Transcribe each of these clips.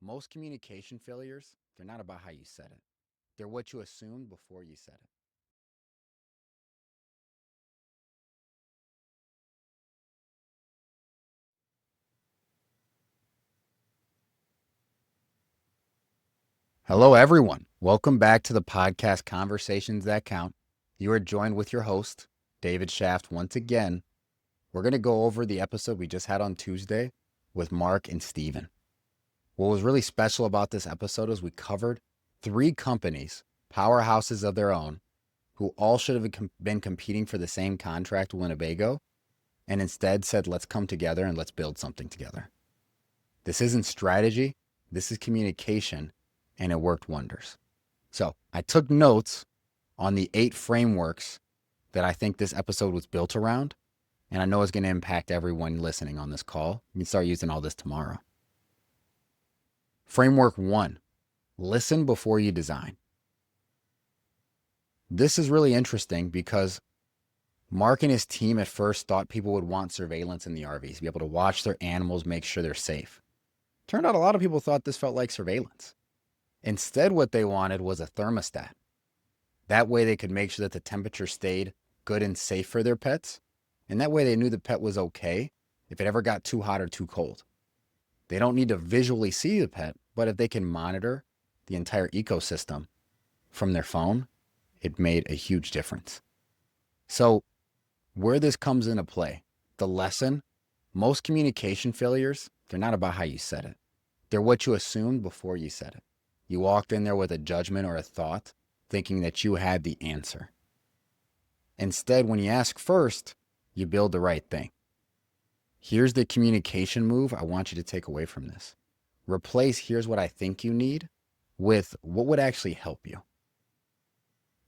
Most communication failures, they're not about how you said it. They're what you assumed before you said it. Hello, everyone. Welcome back to the podcast Conversations That Count. You are joined with your host, David Shaft, once again. We're going to go over the episode we just had on Tuesday with Mark and Steven. What was really special about this episode is we covered 3 companies, powerhouses of their own, who all should have been competing for the same contract with Winnebago, and instead said, let's come together and let's build something together. This isn't strategy, this is communication, and it worked wonders. So I took notes on the 8 frameworks that I think this episode was built around, and I know it's going to impact everyone listening on this call. You can start using all this tomorrow. Framework 1, listen before you design. This is really interesting because Mark and his team at first thought people would want surveillance in the RVs, to be able to watch their animals, make sure they're safe. Turned out a lot of people thought this felt like surveillance. Instead, what they wanted was a thermostat. That way they could make sure that the temperature stayed good and safe for their pets. And that way they knew the pet was okay if it ever got too hot or too cold. They don't need to visually see the pet, but if they can monitor the entire ecosystem from their phone, it made a huge difference. So where this comes into play, the lesson, most communication failures, they're not about how you said it. They're what you assumed before you said it. You walked in there with a judgment or a thought, thinking that you had the answer. Instead, when you ask first, you build the right thing. Here's the communication move I want you to take away from this. Replace here's what I think you need with what would actually help you.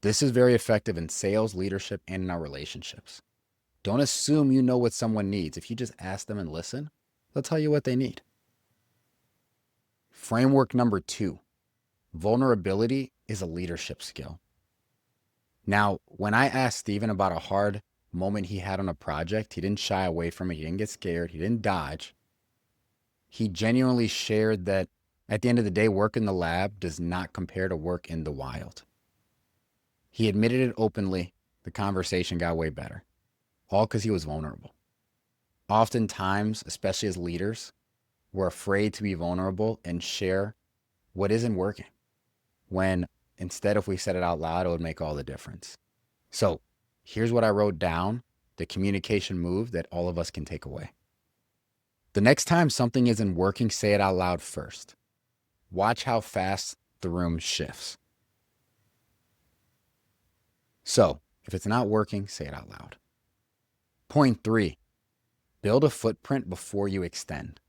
This is very effective in sales, leadership, and in our relationships. Don't assume you know what someone needs. If you just ask them and listen, they'll tell you what they need. Framework number 2, vulnerability is a leadership skill. Now, when I asked Steven about a hard moment he had on a project, he didn't shy away from it. He didn't get scared. He didn't dodge. He genuinely shared that at the end of the day, work in the lab does not compare to work in the wild. He admitted it openly. The conversation got way better, all because he was vulnerable. Oftentimes, especially as leaders, we're afraid to be vulnerable and share what isn't working, when instead, if we said it out loud, it would make all the difference. So here's what I wrote down, the communication move that all of us can take away. The next time something isn't working, say it out loud first. Watch how fast the room shifts. So if it's not working, say it out loud. Point 3, build a footprint before you extend.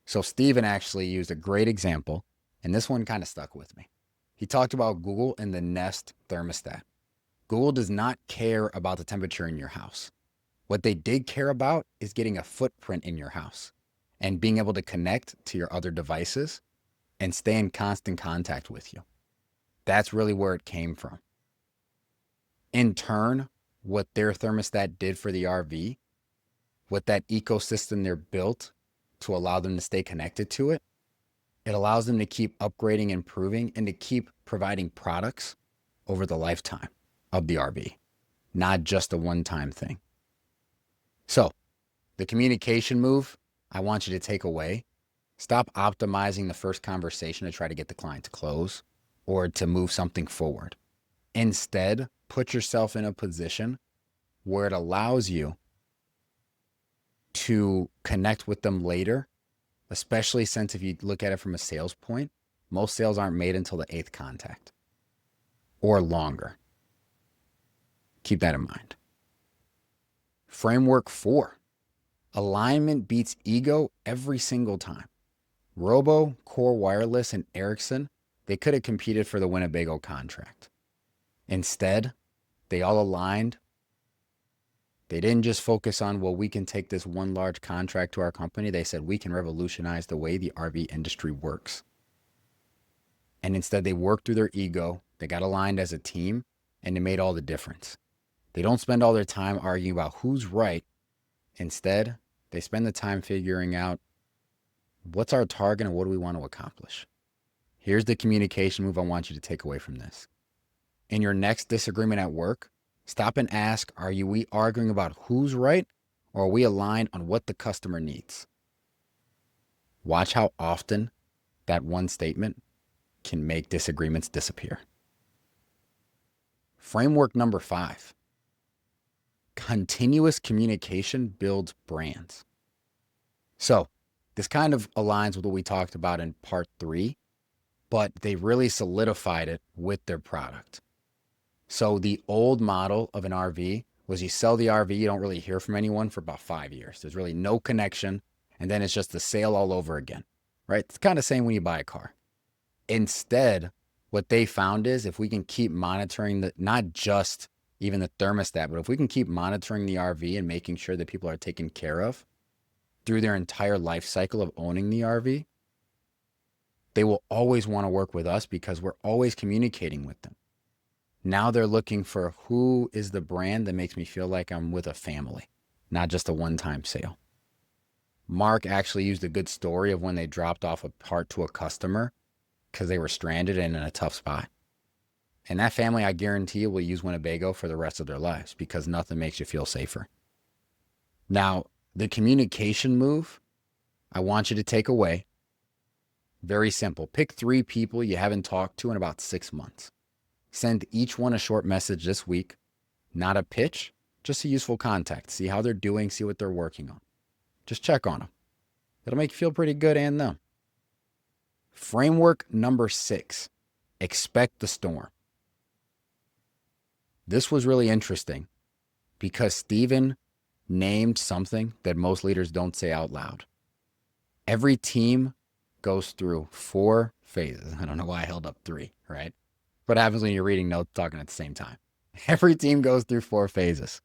So Steven actually used a great example, and this one kind of stuck with me. He talked about Google and the Nest thermostat. Google does not care about the temperature in your house. What they did care about is getting a footprint in your house and being able to connect to your other devices and stay in constant contact with you. That's really where it came from. In turn, what their thermostat did for the RV, what that ecosystem they're built to allow them to stay connected to it, it allows them to keep upgrading, improving, and to keep providing products over the lifetime of the RV, not just a one-time thing. So the communication move I want you to take away, stop optimizing the first conversation to try to get the client to close or to move something forward. Instead, put yourself in a position where it allows you to connect with them later, especially since if you look at it from a sales point, most sales aren't made until the 8th contact or longer. Keep that in mind. Framework 4, alignment beats ego every single time. Robo, Core Wireless, and Ericsson, they could have competed for the Winnebago contract. Instead, they all aligned. They didn't just focus on, well, we can take this one large contract to our company. They said, we can revolutionize the way the RV industry works. And instead, they worked through their ego. They got aligned as a team, and it made all the difference. They don't spend all their time arguing about who's right. Instead, they spend the time figuring out what's our target and what do we want to accomplish. Here's the communication move I want you to take away from this. In your next disagreement at work, stop and ask, we arguing about who's right, or are we aligned on what the customer needs? Watch how often that one statement can make disagreements disappear. Framework number 5. Continuous communication builds brands. So this kind of aligns with what we talked about in part 3, but they really solidified it with their product. So the old model of an RV was you sell the RV, you don't really hear from anyone for about 5 years. There's really no connection, and then it's just the sale all over again, right? It's kind of the same when you buy a car. Instead, what they found is if we can keep monitoring not just even the thermostat, but if we can keep monitoring the RV and making sure that people are taken care of through their entire life cycle of owning the RV, they will always want to work with us because we're always communicating with them. Now they're looking for who is the brand that makes me feel like I'm with a family, not just a one-time sale. Mark actually used a good story of when they dropped off a part to a customer because they were stranded and in a tough spot. And that family, I guarantee you, will use Winnebago for the rest of their lives because nothing makes you feel safer. Now, the communication move I want you to take away, very simple. Pick 3 people you haven't talked to in about 6 months. Send each one a short message this week, not a pitch, just a useful contact. See how they're doing, see what they're working on. Just check on them. It'll make you feel pretty good and them. Framework number 6, expect the storm. This was really interesting because Steven named something that most leaders don't say out loud. Every team goes through 4 phases. I don't know why I held up 3, right? What happens when you're reading notes talking at the same time? Every team goes through 4 phases.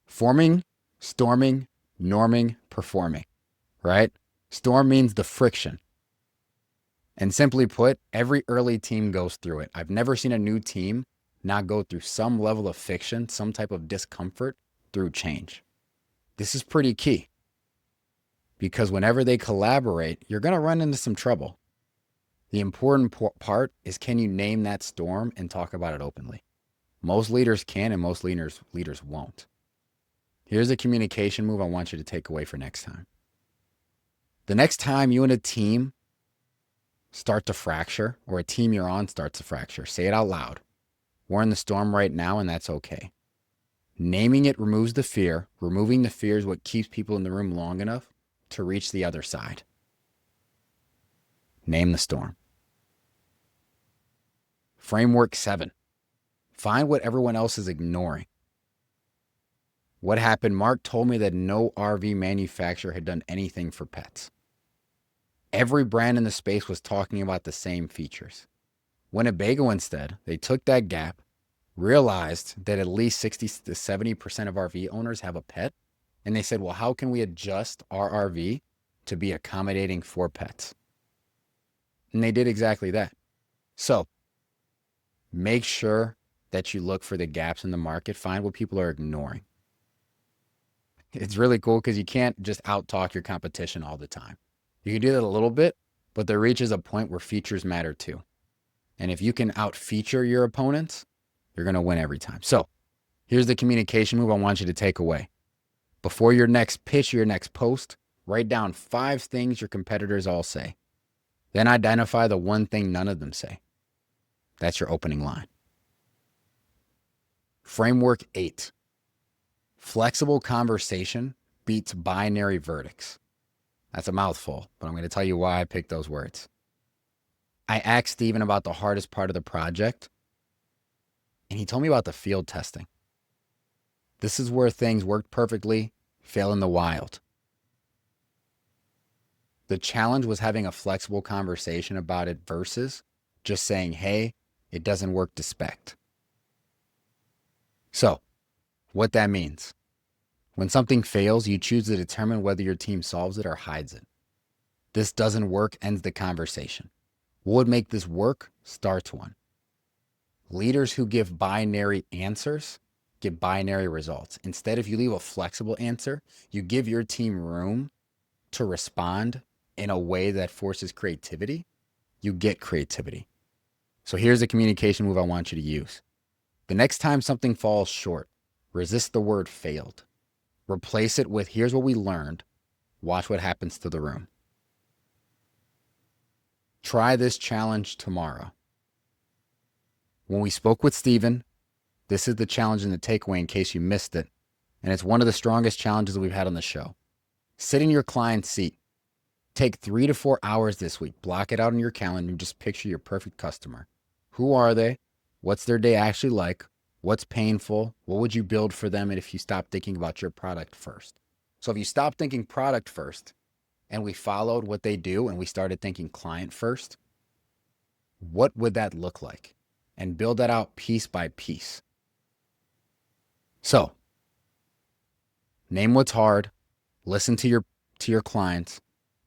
Forming, storming, norming, performing, right? Storm means the friction. And simply put, every early team goes through it. I've never seen a new team not go through some level of friction, some type of discomfort through change. This is pretty key because whenever they collaborate, you're going to run into some trouble. The important part is, can you name that storm and talk about it openly? Most leaders can, and most leaders won't. Here's a communication move I want you to take away for next time. The next time you and a team start to fracture, or a team you're on starts to fracture, say it out loud. We're in the storm right now, and that's okay. Naming it removes the fear. Removing the fear is what keeps people in the room long enough to reach the other side. Name the storm. Framework 7. Find what everyone else is ignoring. What happened? Mark told me that no RV manufacturer had done anything for pets. Every brand in the space was talking about the same features. Winnebago, instead, they took that gap, realized that at least 60 to 70% of RV owners have a pet, and they said, well, how can we adjust our RV to be accommodating for pets? And they did exactly that. So make sure that you look for the gaps in the market, find what people are ignoring. It's really cool because you can't just out-talk your competition all the time. You can do that a little bit, but there reaches a point where features matter too. And if you can out-feature your opponents, you're going to win every time. So here's the communication move I want you to take away. Before your next pitch, your next post, write down 5 things your competitors all say. Then identify the one thing none of them say. That's your opening line. Framework 8. Flexible conversation beats binary verdicts. That's a mouthful, but I'm going to tell you why I picked those words. I asked Steven about the hardest part of the project, and he told me about the field testing. This is where things worked perfectly, fail in the wild. The challenge was having a flexible conversation about it versus just saying, hey, it doesn't work to spec. So, what that means. When something fails, you choose to determine whether your team solves it or hides it. This doesn't work ends the conversation. What would make this work starts one. Leaders who give binary answers get binary results. Instead, if you leave a flexible answer, you give your team room to respond in a way that forces creativity, you get creativity. So here's the communication move I want you to use. The next time something falls short, resist the word failed. Replace it with, here's what we learned. Watch what happens to the room. Try this challenge tomorrow. When we spoke with Steven, this is the challenge and the takeaway in case you missed it. And it's one of the strongest challenges that we've had on the show. Sit in your client's seat. Take 3 to 4 hours this week. Block it out on your calendar and just picture your perfect customer. Who are they? What's their day actually like? What's painful? What would you build for them if you stop thinking about your product first? So if you stop thinking product first and we followed what they do and we started thinking client first, what would that look like? And build that out piece by piece. So name what's hard, listen to your clients,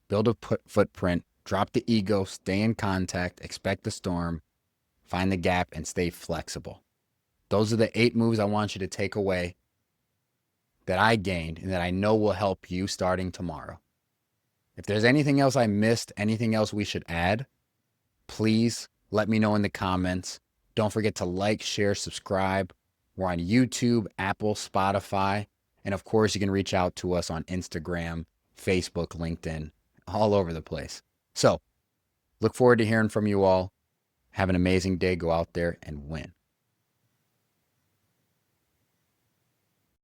build a footprint, drop the ego, stay in contact, expect the storm, find the gap, and stay flexible. Those are the 8 moves I want you to take away that I gained and that I know will help you starting tomorrow. If there's anything else I missed, anything else we should add, please let me know in the comments. Don't forget to like, share, subscribe. We're on YouTube, Apple, Spotify, and of course you can reach out to us on Instagram, Facebook, LinkedIn, all over the place. So look forward to hearing from you all. Have an amazing day. Go out there and win.